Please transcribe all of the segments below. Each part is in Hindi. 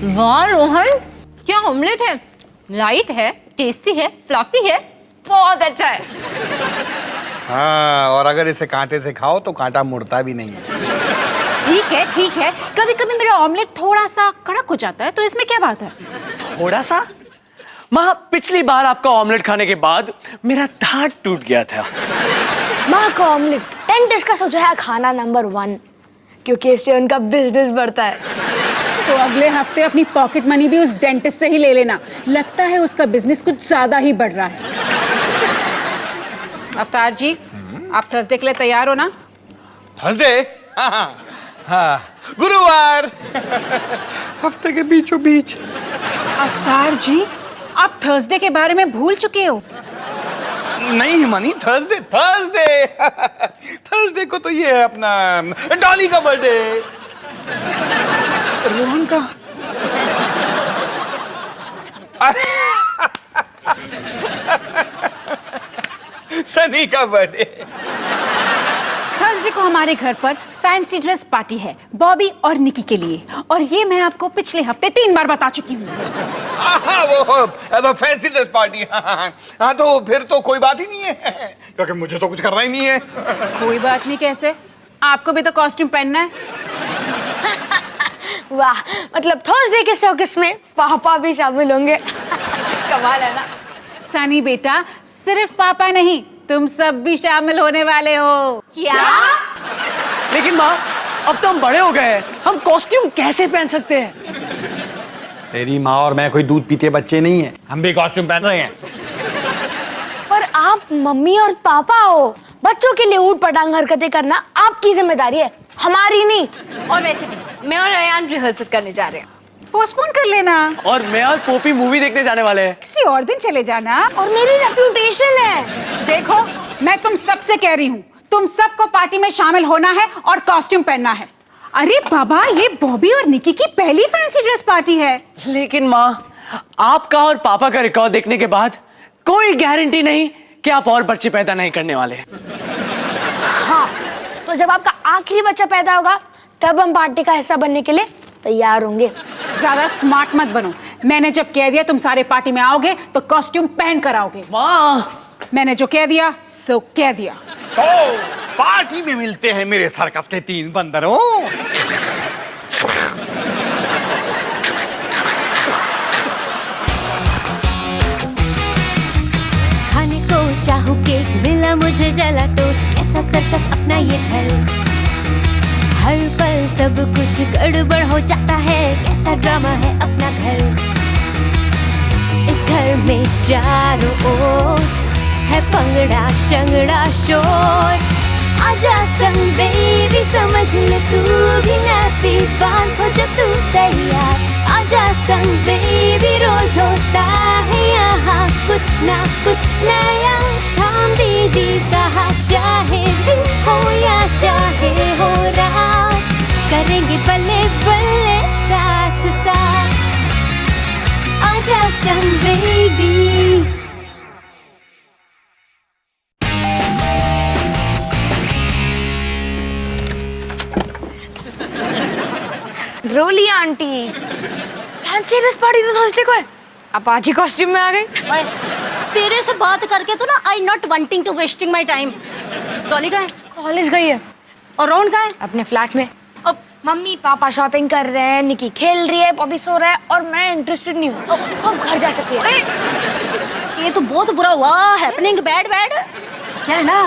वाह रोहन, क्या ऑमलेट है। लाइट है, टेस्टी है, फ्लफी है, बहुत अच्छा है। हाँ, और अगर इसे कांटे से खाओ तो कांटा मुड़ता भी नहीं है। ठीक है, कभी कभी मेरा ऑमलेट थोड़ा सा कड़क हो जाता है, तो इसमें क्या बात है? थोड़ा सा? माँ, पिछली बार आपका ऑमलेट खाने के बाद मेरा दांत टूट गया था। माँ का ऑमलेट डेंटिस्ट का सोचा है खाना नंबर 1, क्योंकि इससे उनका बिजनेस बढ़ता है। तो अगले हफ्ते अपनी पॉकेट मनी भी उस डेंटिस्ट से ही ले लेना, लगता है उसका बिजनेस कुछ ज्यादा ही बढ़ रहा है। अवतार जी, आप थर्सडे के लिए तैयार हो ना? थर्सडे? हाँ, गुरुवार। हफ्ते के बीचों बीच। अवतार जी, आप थर्सडे के बारे में भूल चुके हो। नहीं हिमानी, थर्सडे थर्सडे थर्सडे को तो ये है अपना डॉली का बर्थडे। रोहन का सनी का बर्थडे। थर्सडे को हमारे घर पर फैंसी ड्रेस पार्टी है, बॉबी और निकी के लिए, और ये मैं आपको पिछले हफ्ते 3 बार बता चुकी हूँ। वो फैंसी ड्रेस पार्टी। हाँ, तो फिर तो कोई बात ही नहीं है, क्योंकि मुझे तो कुछ करना ही नहीं है। कोई बात नहीं कैसे? आपको भी तो कॉस्ट्यूम पहनना है। वाह, मतलब थर्सडे के शौकिस में पापा भी शामिल होंगे। कमाल है ना। सनी बेटा, सिर्फ पापा नहीं, तुम सब भी शामिल होने वाले हो। क्या? लेकिन माँ, अब तो हम बड़े हो गए हैं, हम कॉस्ट्यूम कैसे पहन सकते हैं? तेरी माँ और मैं कोई दूध पीते बच्चे नहीं है, हम भी कॉस्ट्यूम पहन रहे हैं। पर आप मम्मी और पापा हो, बच्चों के लिए ऊट पटांग हरकतें करना आपकी जिम्मेदारी है, हमारी नहीं। और वैसे भी मैं और रेयान रिहर्सल करने जा रहे हैं। पोस्टपोन कर लेना, और मैं और पोपी मूवी देखने जाने वाले हैं। किसी और दिन चले जाना। और मेरी रेप्यूटेशन है। देखो, मैं तुम सबसे कह रही हूँ, तुम सबको पार्टी में शामिल होना है और कॉस्ट्यूम पहनना है। अरे बाबा, ये बॉबी और निकी की पहली फैंसी ड्रेस पार्टी है। लेकिन माँ, आपका और पापा का रिकॉर्ड देखने के बाद कोई गारंटी नहीं कि आप और बच्चे पैदा नहीं करने वाले। हाँ, तो जब आपका आखिरी बच्चा पैदा होगा तब हम पार्टी का हिस्सा बनने के लिए तैयार होंगे। ज्यादा स्मार्ट मत बनो। मैंने जब कह दिया तुम सारे पार्टी में आओगे तो कॉस्ट्यूम पहन कर आओगे। माँ, मैंने जो कह दिया सो कह दिया। तो पार्टी में मिलते हैं मेरे सर्कस के 3 बंदरों। खाने को चाहूं केक, मिला मुझे जला टोस्ट, कैसा सर्कस अपना ये घर। हर पल सब कुछ गड़बड़ हो जाता है, कैसा ड्रामा है अपना घर। इस घर में चारों ओर है पंगड़ा शंगड़ा शोर। आजा संग बेबी, समझ ले तू भी हैप्पी, बांध हो जब तू तैयार। आजा संग बेबी, रोज होता है यहाँ कुछ ना कुछ नया। थाम दीदी कहा, चाहे दिन हो या चाहे हो रात, करेंगे बल्ले बल्ले साथ साथ। आजा संग बेबी। रोली आंटी, फैंसी ड्रेस पार्टी तो थर्सडे को है, आप आज ही कॉस्ट्यूम में आ गई। तेरे से बात करके तो ना I not wanting to wasting my time. Dolly कहाँ है? कॉलेज गई है। और रोहन कहाँ है? अपने फ्लैट में। अब मम्मी पापा शॉपिंग कर रहे हैं, निकी खेल रही है, पॉपी सो रहा है, और मैं इंटरेस्टेड नहीं हूँ। तो अब घर जा सकती है। ये तो बहुत बुरा हुआ। Happening bad bad. क्या है ना,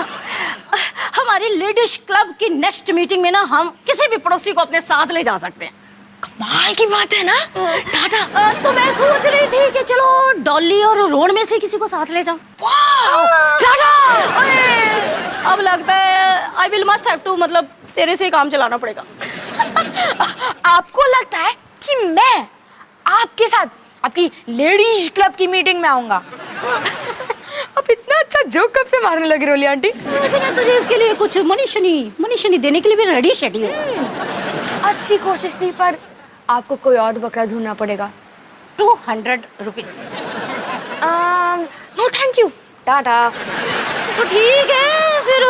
हमारी लेडीज क्लब की नेक्स्ट मीटिंग में ना हम किसी भी पड़ोसी को अपने साथ ले जा सकते हैं। कमाल की बात है ना टाटा। तो मैं सोच रही थी कि चलो डॉली और रोहन में से किसी को साथ ले जाऊं। टाटा। अब लगता है I will must have to, मतलब तेरे से ही काम चलाना पड़ेगा। आपको लगता है कि मैं आपके साथ आपकी लेडीज क्लब की मीटिंग में आऊंगा? अब इतना अच्छा जोक कब से मारने लगी रोली आंटी? वैसे मैं तुझे इसके लिए कुछ मनी शनी देने के लिए भी रेडी शेडी हूँ। अच्छी कोशिश थी, पर आपको कोई और बकरा ढूंढना पड़ेगा। 200 rupees. No thank you, tata. तो ठीक है फिर,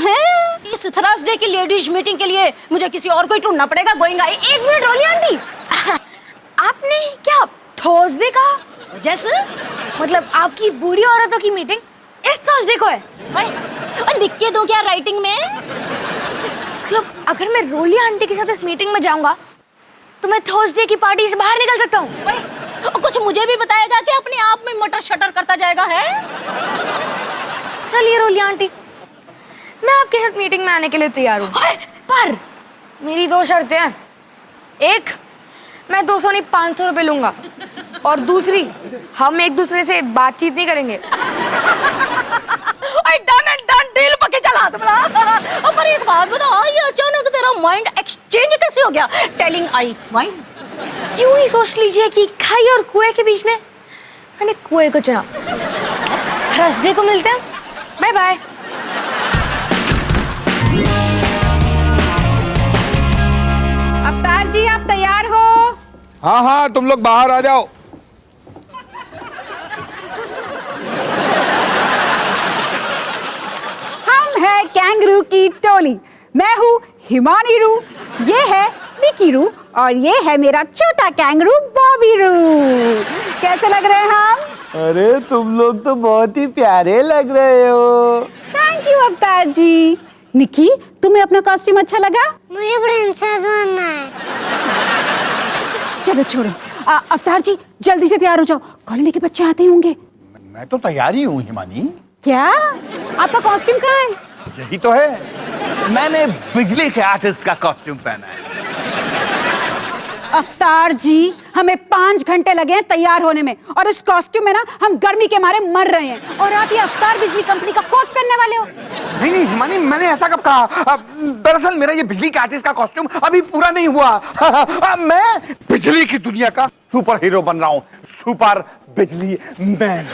है इस थर्सडे की लेडीज मीटिंग के लिए मुझे किसी और को ही ढूंढना पड़ेगा। Going I. एक मिनट रोली आंटी, आपने थर्सडे का? जैसे मतलब आपकी बूढ़ी औरतों की मीटिंग इस थर्सडे को है? और लिख के दो क्या राइटिंग में? मतलब अगर मैं रोली आंटी के साथ इस मीटिंग में जाऊंगा तो मैं थर्सडे की पार्टी से बाहर निकल सकता हूँ। कुछ मुझे भी बताएगा कि अपने आप में मटर शटर करता जाएगा है? चलिए रोली आंटी, मैं आपके साथ मीटिंग में आने के लिए तैयार हूँ, पर मेरी 2 शर्तें हैं। एक, मैं 200 नहीं 500 रुपए लूंगा, और दूसरी, हम एक दूसरे से बातचीत नहीं करेंगे। डन एंड डन, डील पक्के चला तुमरा। पर एक बात बता, ये अचानक तेरा माइंड एक्सचेंज कैसे हो गया? Telling I mind. यूं ही सोच लीजिए कि खाई और कुएं के बीच में मैंने कुएं को चुना। थर्सडे को मिलते हैं, बाय बाय। अवतार जी, आप तैयार हो? हाँ हाँ, तुम लोग बाहर आ जाओ। हम है कैंगरू की टोली। मैं हूँ हिमानी रू, ये है निकी रू, और ये है मेरा छोटा कैंगरू बॉबी रू। कैसे लग रहे हैं हम? अरे तुम लोग तो बहुत ही प्यारे लग रहे हो। थैंक यू अवतार जी। निकी, तुम्हें अपना कॉस्ट्यूम अच्छा लगा? मुझे प्रिंसेस बनना है। चलो छोड़ो। अवतार जी, जल्दी से तैयार हो जाओ, कॉलोनी के बच्चे आते होंगे। मैं तो तैयार ही हूँ हिमानी। क्या? आपका कॉस्ट्यूम कहाँ है? यही तो है, मैंने बिजली के आर्टिस्ट का कॉस्ट्यूम पहना है। अवतार जी, हमें 5 घंटे लगे हैं तैयार होने में, और इस कॉस्ट्यूम में ना हम गर्मी के मारे मर रहे हैं, और आप ये अवतार बिजली कंपनी का कोट पहनने वाले हो। नहीं नहीं हिमानी, मैंने ऐसा कब कहा? दरअसल मेरा ये बिजली के आर्टिस्ट का कॉस्ट्यूम अभी पूरा नहीं हुआ। मैं बिजली की दुनिया का सुपर हीरो बन रहा हूँ, सुपर बिजली मैन।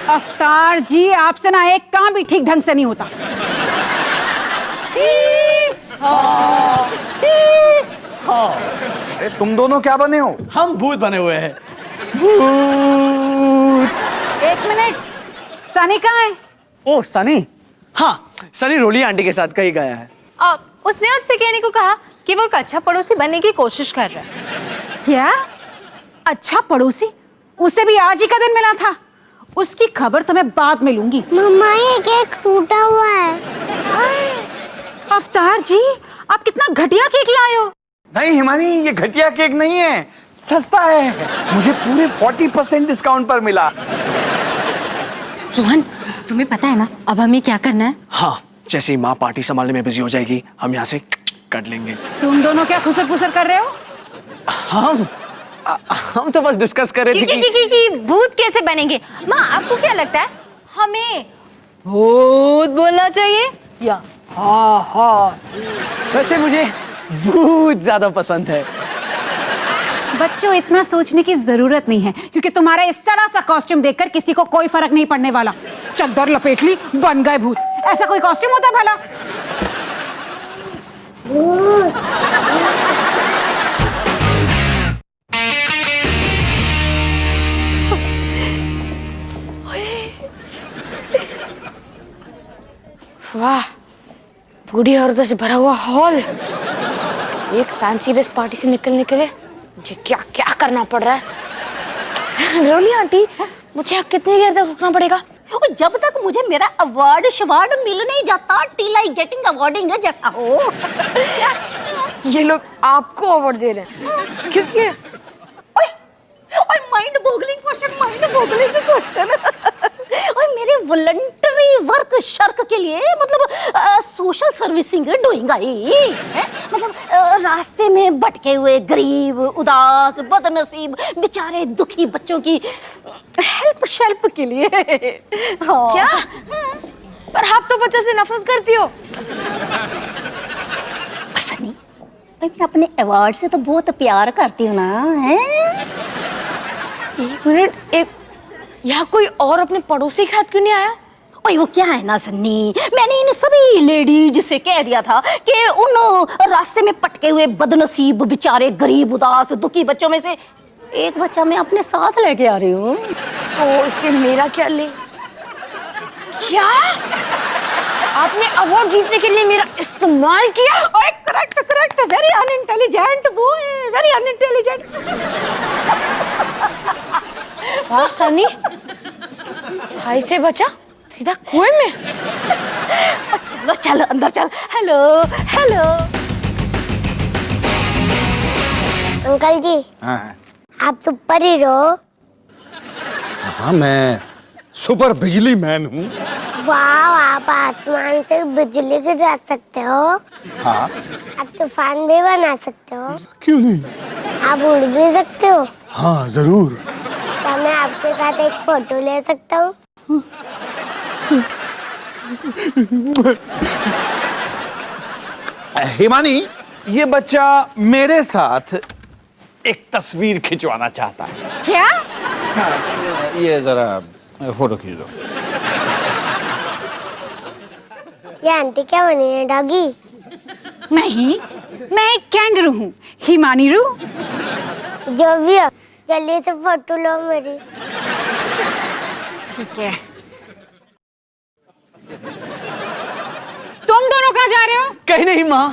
अवतार जी, आपसे ना एक काम भी ठीक ढंग से नहीं होता। अरे तुम दोनों क्या बने हो? हम भूत बने हुए हैं। एक मिनट, सनी कहाँ है? ओ सनी, हाँ सनी रोली आंटी के साथ कहीं गया है। उसने आपसे कहने को कहा कि वो एक अच्छा पड़ोसी बनने की कोशिश कर रहा है। क्या? अच्छा पड़ोसी? उसे भी आज ही का दिन मिला था। उसकी खबर तो मैं बाद में लूंगी। मम्मा, ये केक टूटा हुआ है। अवतार जी, आप कितना घटिया केक लाए हो। नहीं हिमानी, ये घटिया केक नहीं है, सस्ता है, मुझे पूरे 40% डिस्काउंट पर मिला। रोहन, तुम्हें पता है ना अब हमें क्या करना है? हाँ, जैसे ही माँ पार्टी संभालने में बिजी हो जाएगी, हम यहाँ से कट लेंगे। तुम दोनों क्या खुसर फुसर कर रहे हो? हम तो बस डिस्कस कर रहे थे कि भूत कैसे बनेंगे। माँ, आपको क्या लगता है हमें भूत बोलना चाहिए या हाँ हाँ? वैसे मुझे भूत ज्यादा पसंद है। बच्चों, इतना सोचने की जरूरत नहीं है, क्योंकि तुम्हारा इस सड़ा सा कॉस्ट्यूम देखकर किसी को कोई फर्क नहीं पड़ने वाला। चद्दर लपेट ली, बन गए भूत। ऐसा कोई कॉस्ट्यूम होता है भला? वाह, बूढ़ी औरतों से भरा हुआ हॉल। एक फैंसी ड्रेस पार्टी से निकलने के लिए मुझे क्या क्या करना पड़ रहा है। रोली आंटी, मुझे कितनी देर तक रुकना पड़ेगा? और जब तक मुझे मेरा अवार्ड शवार्ड मिल नहीं जाता, टिल आई गेटिंग अवार्डिंग जैसा हो। ये लोग आपको अवार्ड दे रहे हैं, किस लिए? और माइंड बोगलिंग क्वेश्चन और मेरे वॉलंटरी वर्क शर्क के लिए, मतलब सोशल सर्विसिंग डूइंग आई है। मतलब रास्ते में भटके हुए गरीब, उदास, बदनसीब, बेचारे दुखी बच्चों की हेल्प के लिए। हाँ। क्या? पर आप तो बच्चों से नफरत करती हो। सनी, मैं अपने अवार्ड से तो बहुत प्यार करती हूँ ना, है? एक मिनट, यहाँ कोई और अपने पड़ोसी के साथ क्यों नहीं आया? ओए वो क्या है ना सन्नी, मैंने इन सभी लेडीज से कह दिया था कि उन रास्ते में पटके हुए बदनसीब, बेचारे गरीब, उदास, दुखी बच्चों में से एक बच्चा मैं अपने साथ लेके आ रही हूँ। तो इससे मेरा क्या ले? क्या? आपने अवार्ड जीतने के लिए मेरा इस्तेमाल किया। ओए correct correct, very unintelligent boy, very unintelligent. वाह सनी, भाई से बचा सीधा कुएं में। चलो चलो अंदर चल। Hello hello. अंकल जी, हाँ आप सुपर हीरो। हाँ, मैं सुपर बिजली मैन हूँ। वाह, आप आसमान से बिजली गिरा सकते हो। हाँ, आप तूफान भी बना सकते हो। क्यों नहीं? आप उड़ भी सकते हो। हाँ जरूर। क्या मैं आपके साथ एक फोटो ले सकता हूँ? हिमानी, ये बच्चा मेरे साथ एक तस्वीर खिंचवाना चाहता है। क्या? ये जरा फोटो खींच दो। ये आंटी क्या बनी है, डॉगी? नहीं, मैं एक कैंगरू हूँ, हिमानीरू। जो भी हो, जल्दी से फोटो लो मेरी। ठीक है। तुम दोनों कहाँ जा रहे हो? कहीं नहीं माँ।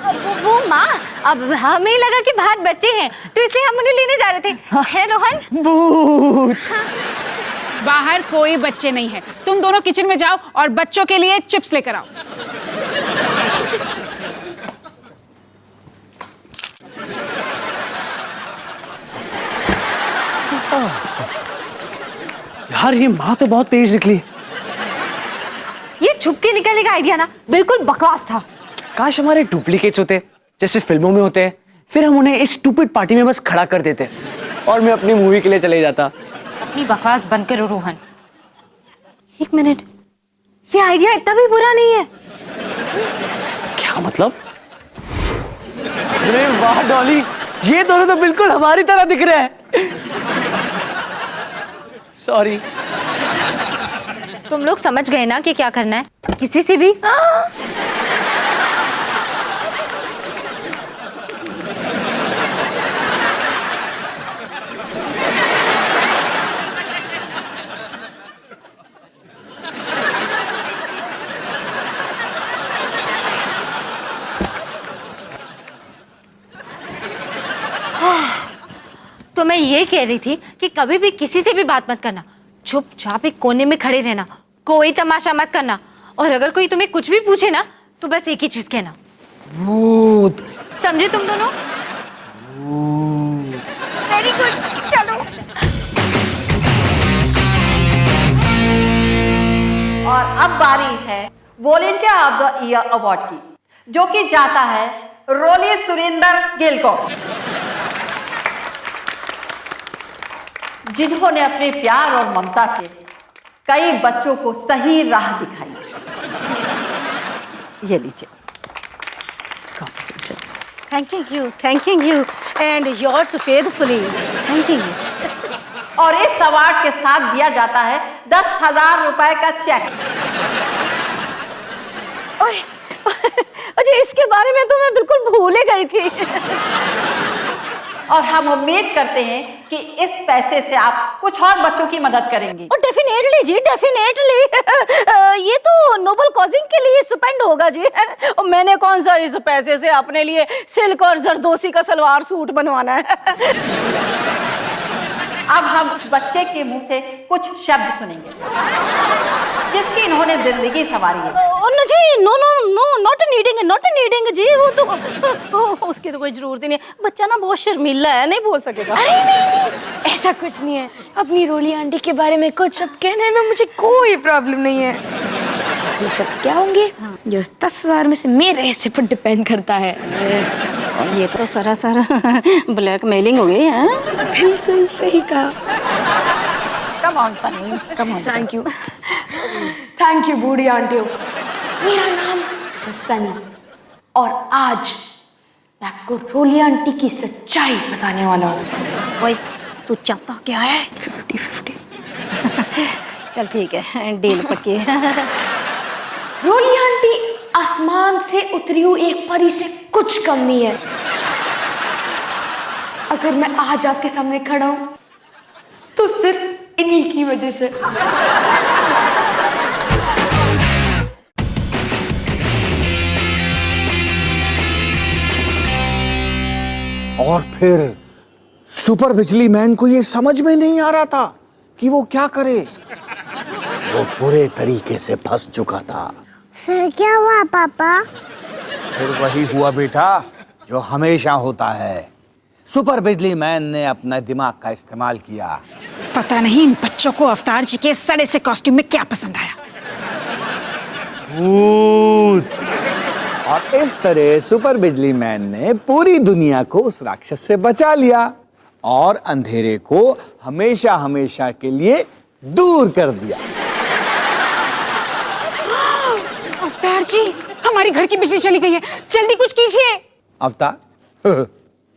वो माँ, अब हमें लगा कि बाहर बच्चे हैं तो इसलिए हम उन्हें लेने जा रहे थे। है रोहन? भूत। बाहर कोई बच्चे नहीं है, तुम दोनों किचन में जाओ और बच्चों के लिए चिप्स लेकर आओ। यार ये माँ तो बहुत तेज निकली। ये छुप के निकलने का आइडिया ना बिल्कुल बकवास था। काश हमारे डुप्लीकेट्स होते जैसे फिल्मों में होते हैं, फिर हम उन्हें इस स्टूपिड पार्टी में बस खड़ा कर देते और मैं अपनी मूवी के लिए चले जाता। अपनी बकवास बंद करो रोहन। एक मिनट, ये आइडिया इतना भी बुरा नहीं है। क्या मतलब? अरे वाह डॉली, ये दोनों तो बिल्कुल हमारी तरह दिख रहे हैं। सॉरी। तुम लोग समझ गए ना कि क्या करना है? किसी से भी तो मैं ये कह रही थी कि कभी भी किसी से भी बात मत करना, चुपचाप एक कोने में खड़े रहना, कोई तमाशा मत करना, और अगर कोई तुम्हें कुछ भी पूछे ना तो बस एक ही चीज कहना, भूत। समझे तुम दोनों? वेरी गुड, चलो। और अब बारी है volunteer of the year award की, जो कि जाता है रोली सुरेंद्र गिल को, जिन्होंने अपने प्यार और ममता से कई बच्चों को सही राह दिखाई। ये लीजिए। Thank you and yours faithfully. Thank you. और इस अवार्ड के साथ दिया जाता है 10,000 रुपए का चेक। अच्छा, इसके बारे में तो मैं बिल्कुल भूल ही गई थी। और हम उम्मीद करते हैं कि इस पैसे से आप कुछ और बच्चों की मदद करेंगी। डेफिनेटली जी, डेफिनेटली। ये तो नोबल कॉजिंग के लिए स्पेंड होगा जी। और मैंने कौन सा इस पैसे से अपने लिए सिल्क और जरदोसी का सलवार सूट बनवाना है। अब हम उस बच्चे के मुंह से कुछ शब्द सुनेंगे जिसकी इन्होंने जिंदगी संवारी है। जी, no no no, not needing जी। वो तो उसकी तो कोई जरूरत ही नहीं। बच्चा ना बहुत शर्मीला है, नहीं बोल सकेगा। अरे नहीं, ऐसा कुछ नहीं है। अपनी रोली आंटी के बारे में कुछ शब्द कहने में मुझे कोई प्रॉब्लम नहीं है। ये शब्द क्या होंगे जो 10,000 में से मेरे हिस्से पर डिपेंड करता है। ये तो सरासर ब्लैकमेलिंग हो गई है। बिल्कुल सही कहा। Come on Sunny, come on. Thank you बूढ़ी आंटियों। मेरा नाम है सनी और आज मैं आपको रोली आंटी की सच्चाई बताने वाला हूँ। ओए, तू चाहता क्या है? 50-50। चल ठीक है, डील पक्की है। रोली आंटी आसमान से उतरी हुई एक परी से कुछ कम नहीं है। अगर मैं आज आपके सामने खड़ा हूं तो सिर्फ इन्हीं की वजह से। और फिर सुपर बिजली मैन को ये समझ में नहीं आ रहा था कि वो क्या करे। वो पूरे तरीके से फंस चुका था। फिर क्या हुआ पापा? फिर वही हुआ बेटा जो हमेशा होता है। सुपर बिजली मैन ने अपना दिमाग का इस्तेमाल किया। पता नहीं इन बच्चों को अवतार जी के सड़े से कॉस्ट्यूम में क्या पसंद आया। भूत। और इस तरह सुपर बिजली मैन ने पूरी दुनिया को उस राक्षस से बचा लिया और अंधेरे को हमेशा हमेशा के लिए दूर कर दिया। अवतार जी, हमारे घर की बिजली चली गई है, जल्दी कुछ कीजिए। अवतार?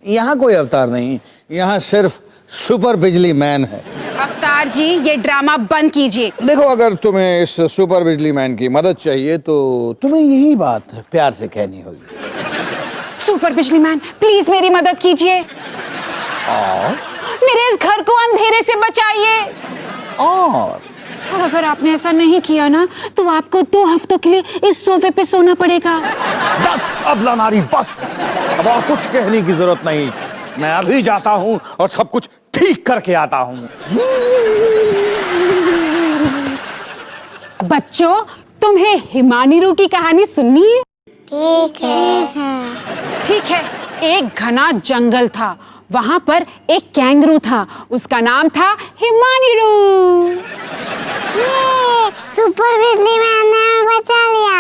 यहाँ कोई अवतार नहीं, यहाँ सिर्फ सुपर बिजली मैन है। अवतार जी, ये ड्रामा बंद कीजिए। देखो, अगर तुम्हें इस सुपर बिजली मैन की मदद चाहिए तो तुम्हें यही बात प्यार से कहनी होगी। सुपर बिजली मैन, प्लीज मेरी मदद कीजिए और मेरे इस घर को अंधेरे से बचाइए। और अगर आपने ऐसा नहीं किया ना तो आपको 2 हफ्तों के लिए इस सोफे पे सोना पड़ेगा। बस अबला नारी, बस अब और कुछ कहने की जरूरत नहीं। मैं अभी जाता हूँ और सब कुछ ठीक करके आता हूँ। बच्चों, तुम्हें हिमानीरू की कहानी सुननी है? ठीक है। ठीक है। एक घना जंगल था, वहां पर एक कैंगरू था, उसका नाम था हिमानीरू। सुपर बिजली मैन ने हमें बचा लिया।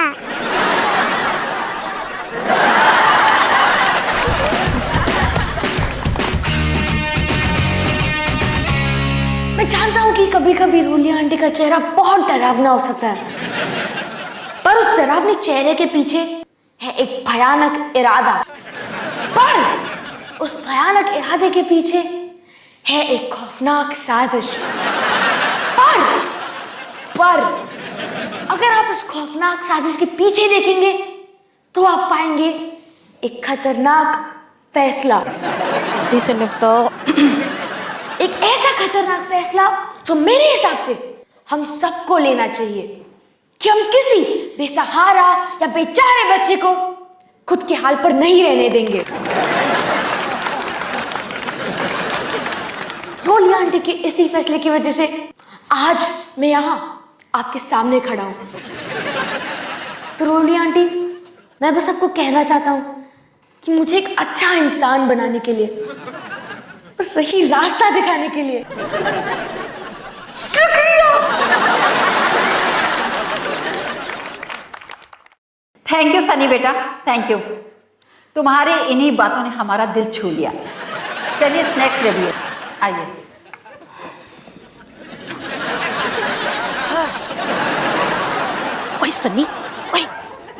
मैं जानता हूँ कि कभी कभी रोली आंटी का चेहरा बहुत डरावना हो सकता है, पर उस डरावने चेहरे के पीछे है एक भयानक इरादा। पर उस भयानक इरादे के पीछे है एक खौफनाक साजिश। पर अगर आप इस खौफनाक साजिश के पीछे देखेंगे तो आप पाएंगे एक खतरनाक फैसला। जल्दी से निपटो। एक ऐसा खतरनाक फैसला जो मेरे हिसाब से हम सबको लेना चाहिए कि हम किसी बेसहारा या बेचारे बच्चे को खुद के हाल पर नहीं रहने देंगे। रोली आंटी के इसी फैसले की वजह से आज मैं यहाँ आपके सामने खड़ा हूं। तो रोली आंटी, मैं बस आपको कहना चाहता हूं कि मुझे एक अच्छा इंसान बनाने के लिए और सही रास्ता दिखाने के लिए शुक्रिया। थैंक यू सनी बेटा, थैंक यू। तुम्हारी इन्हीं बातों ने हमारा दिल छू लिया। चलिए स्नैक्स रेडी है, आइए। ओए सनी, ओए,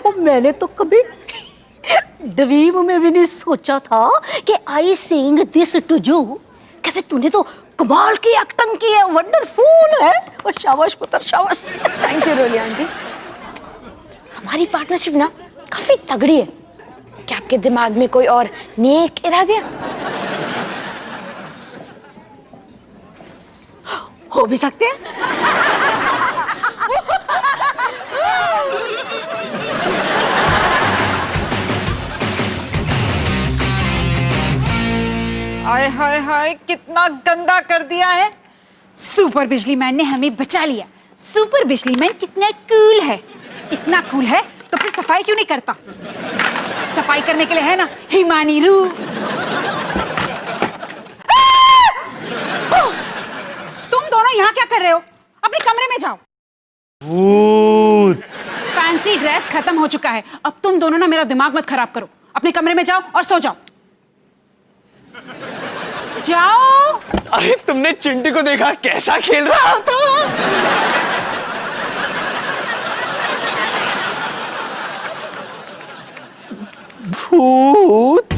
ओ मैंने तो कभी ड्रीम में भी नहीं सोचा था कि आई सिंग दिस टू यू। कहते तूने तो कमाल की एक्टिंग की है, वंडरफुल है। और शाबाश पुत्र, शाबाश। Thank you Roli aunty. हमारी पार्टनरशिप ना काफी तगड़ी है। क्या आपके दिमाग में कोई और नेक इरादे हो भी सकते हैं? हाय हाय हाय, कितना गंदा कर दिया है। सुपर बिजली मैन ने हमें बचा लिया। सुपर बिजली मैन कितना कूल है। इतना कूल है तो फिर सफाई क्यों नहीं करता? सफाई करने के लिए है ना हिमानीरू। तुम दोनों यहाँ क्या कर रहे हो? अपने कमरे में जाओ। फैंसी ड्रेस खत्म हो चुका है, अब तुम दोनों ना मेरा दिमाग मत खराब करो। अपने कमरे में जाओ और सो जाओ। जाओ। अरे तुमने चिंटी को देखा कैसा खेल रहा था? भूत।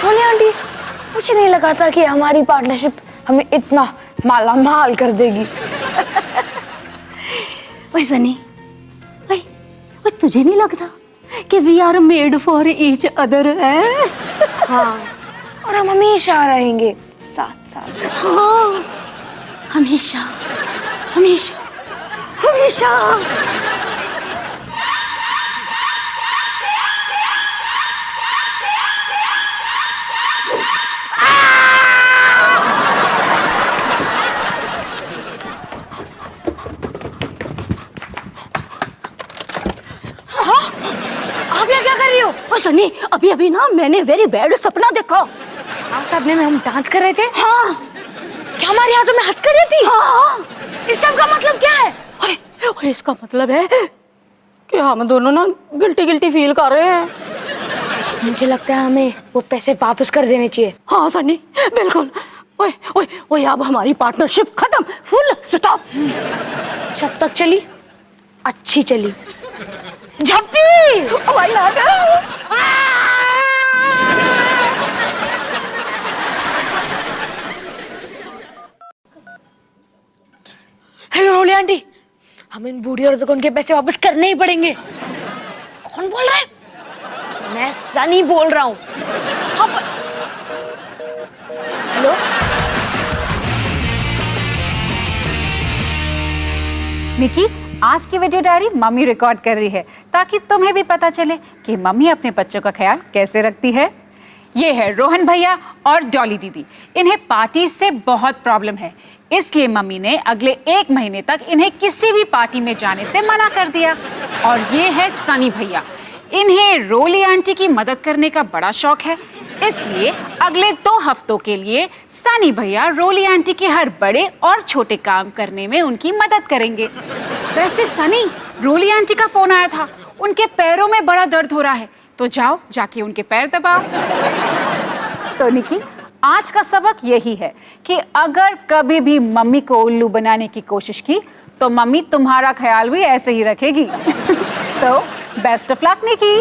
रोली आंटी, मुझे नहीं लगा था कि हमारी पार्टनरशिप हमें इतना माला माल कर देगी। ओए सनी, ओए, ओए तुझे नहीं लगता कि we are made for each other है? हाँ, और हम हमेशा रहेंगे साथ साथ। हाँ, हमेशा हमेशा हमेशा। आप यहाँ क्या कर रही हो? ओ सनी, अभी अभी ना मैंने वेरी बैड सपना देखा। आप सपने में हम डांस कर रहे थे? हाँ। क्या हमारी हाथों में हथकड़ी थी? हाँ। इस सब का मतलब क्या है? ओए, ओए, इसका मतलब है कि हम दोनों ना गिल्टी गिल्टी फील कर रहे हैं। मुझे लगता है हमें वो पैसे वापस कर देने चाहिए। हाँ सनी, बिल्कुल। ओए ओए ओए, अब हमारी पार्टनरशिप खत्म, फुल स्टॉप। जब तक चली अच्छी चली। झप्पी! Oh my God! Hello Roli aunty, हम इन बूढ़ी औरतों को उनके पैसे वापस करने ही पड़ेंगे। कौन बोल रहा है? मैं सनी बोल रहा हूँ। हेलो, निकी, आज की वीडियो डायरी मम्मी रिकॉर्ड कर रही है ताकि तुम्हें भी पता चले कि मम्मी अपने बच्चों का ख्याल कैसे रखती है। ये है रोहन भैया और डॉली दीदी। इन्हें पार्टी से बहुत प्रॉब्लम है, इसलिए मम्मी ने अगले 1 महीने तक इन्हें किसी भी पार्टी में जाने से मना कर दिया। और ये है सनी भैया, इन्हें रोली आंटी की मदद करने का बड़ा शौक है, इसलिए अगले 2 हफ्तों के लिए सनी भैया रोली आंटी के हर बड़े और छोटे काम करने में उनकी मदद करेंगे। वैसे सनी, रोली आंटी का फोन आया था, उनके पैरों में बड़ा दर्द हो रहा है, तो जाओ जाके उनके पैर दबाओ। तो निकी, आज का सबक यही है कि अगर कभी भी मम्मी को उल्लू बनाने की कोशिश की तो मम्मी तुम्हारा ख्याल भी ऐसे ही रखेगी। तो बेस्ट ऑफ लक निकी।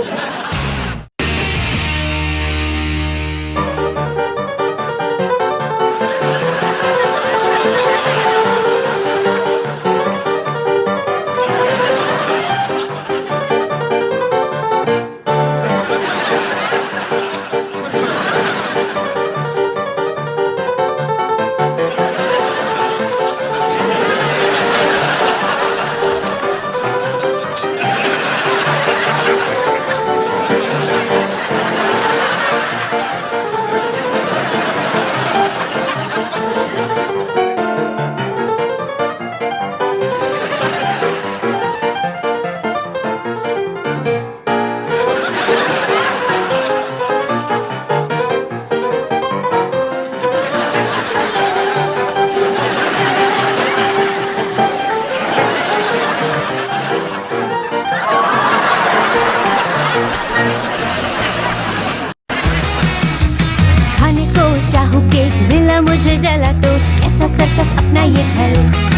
खाने को चाहूँ केक, मिला मुझे जला टोस्ट, कैसा सर्कस अपना ये घर।